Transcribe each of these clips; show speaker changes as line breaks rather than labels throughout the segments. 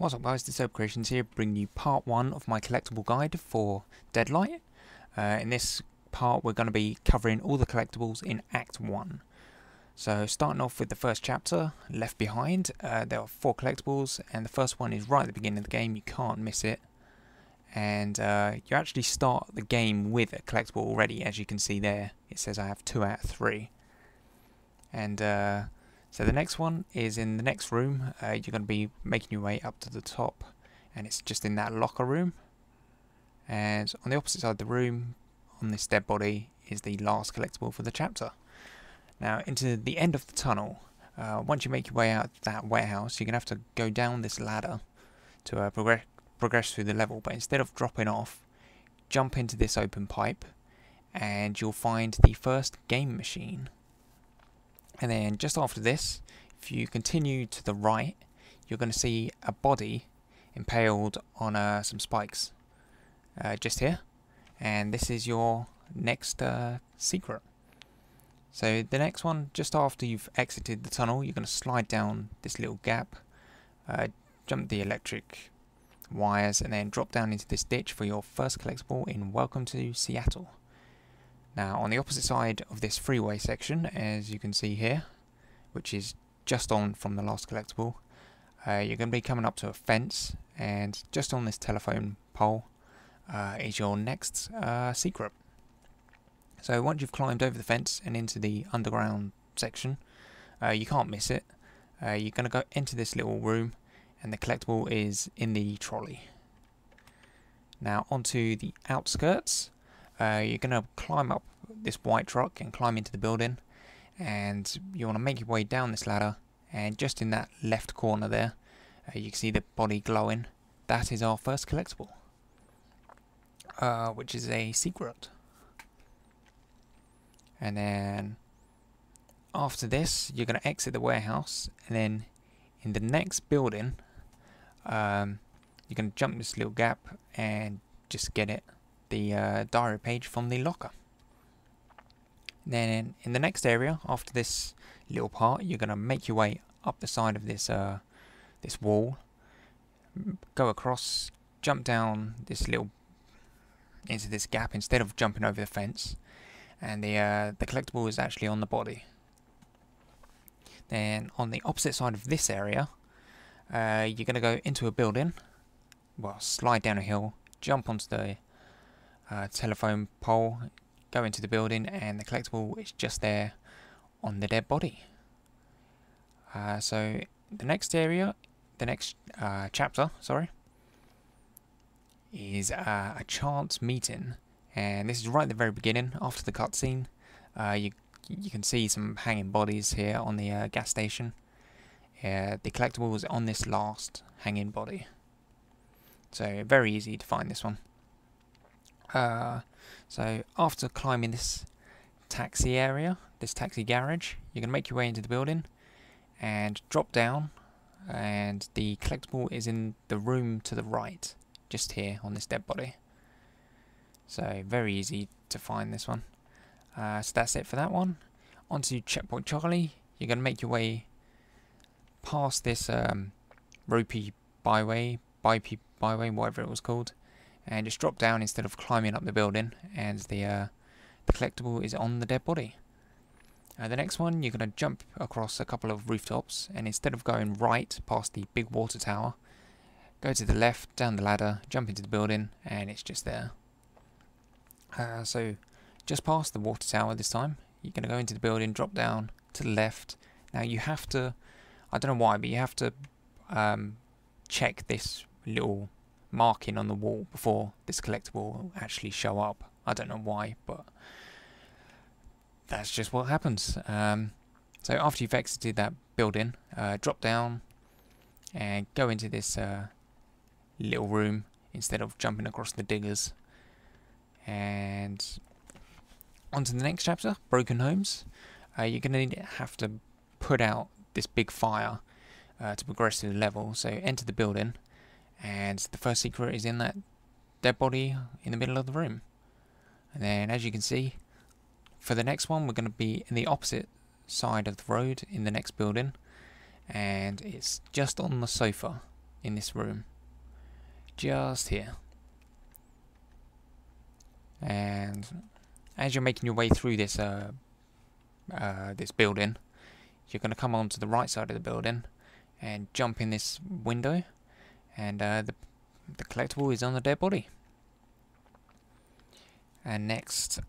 What's up guys, this is Creations here, bringing you part 1 of my collectible guide for Deadlight. In this part we're going to be covering all the collectibles in Act 1. So starting off with the first chapter, Left Behind, there are 4 collectibles and the first one is right at the beginning of the game, you can't miss it. And you actually start the game with a collectible already, as you can see there. It says I have 2 out of 3. And so the next one is in the next room. You're going to be making your way up to the top, and it's just in that locker room. And on the opposite side of the room, on this dead body, is the last collectible for the chapter. Now into the end of the tunnel, once you make your way out of that warehouse, you're going to have to go down this ladder to progress through the level, but instead of dropping off, jump into this open pipe and you'll find the first game machine. And then just after this, if you continue to the right, you're going to see a body impaled on some spikes just here, and this is your next secret. So the next one, just after you've exited the tunnel, you're going to slide down this little gap, jump the electric wires, and then drop down into this ditch for your first collectible in Welcome to Seattle. Now on the opposite side of this freeway section, as you can see here, which is just on from the last collectible, you're going to be coming up to a fence, and just on this telephone pole is your next secret. So once you've climbed over the fence and into the underground section, you can't miss it. You're going to go into this little room, and the collectible is in the trolley. Now onto the outskirts. You're going to climb up this white truck and climb into the building, and you want to make your way down this ladder, and just in that left corner there you can see the body glowing. That is our first collectible, which is a secret. And then after this you're going to exit the warehouse, and then in the next building you're going to jump this little gap and just get it, the diary page from the locker. Then in the next area, after this little part, you're going to make your way up the side of this this wall, go across, jump down this little into this gap instead of jumping over the fence, and the collectible is actually on the body. Then on the opposite side of this area, you're going to go into a building, well, slide down a hill, jump onto the telephone pole, go into the building, and the collectible is just there on the dead body. So the next area, the next chapter, sorry, is a chance meeting, and this is right at the very beginning after the cutscene. You can see some hanging bodies here on the gas station. The collectible is on this last hanging body, so very easy to find this one. So after climbing this taxi area, this taxi garage, you're going to make your way into the building and drop down, and the collectible is in the room to the right, just here on this dead body. So very easy to find this one. So that's it for that one. Onto Checkpoint Charlie, you're going to make your way past this ropey byway, whatever it was called, and just drop down instead of climbing up the building, and the collectible is on the dead body. The next one, you're going to jump across a couple of rooftops, and instead of going right past the big water tower, go to the left, down the ladder, jump into the building, and it's just there. So just past the water tower this time, you're going to go into the building, drop down to the left. Now you have to, I don't know why, but you have to check this little marking on the wall before this collectible will actually show up. I don't know why, but that's just what happens. So after you've exited that building, drop down and go into this little room instead of jumping across the diggers, and onto the next chapter, Broken Homes. You're going to have to put out this big fire to progress through the level. So enter the building, and the first secret is in that dead body in the middle of the room. And then as you can see, for the next one we're going to be in the opposite side of the road in the next building, and it's just on the sofa in this room, just here. And as you're making your way through this this building, you're going to come onto the right side of the building and jump in this window, and the collectible is on the dead body. And next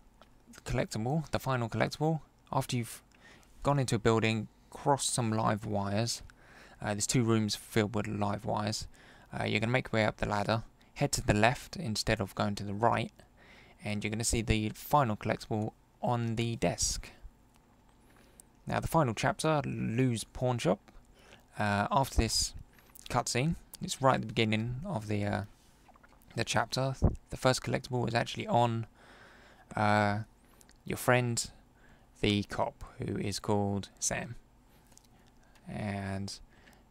collectible, the final collectible, after you've gone into a building, crossed some live wires, there's 2 rooms filled with live wires, you're going to make your way up the ladder, head to the left instead of going to the right, and you're going to see the final collectible on the desk. Now the final chapter, Lose Pawnshop. After this cutscene, it's right at the beginning of the chapter. The first collectible is actually on your friend, the cop, who is called Sam. And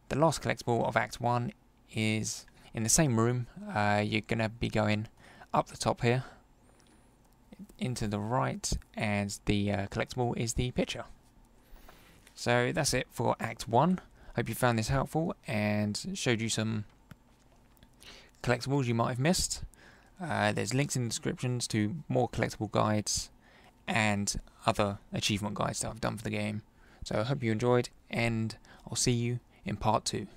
the last collectible of Act 1 is in the same room. You're going to be going up the top here, into the right, and the collectible is the picture. So that's it for Act 1. Hope you found this helpful and showed you some collectibles you might have missed. There's links in the descriptions to more collectible guides and other achievement guides that I've done for the game. So I hope you enjoyed, and I'll see you in part 2.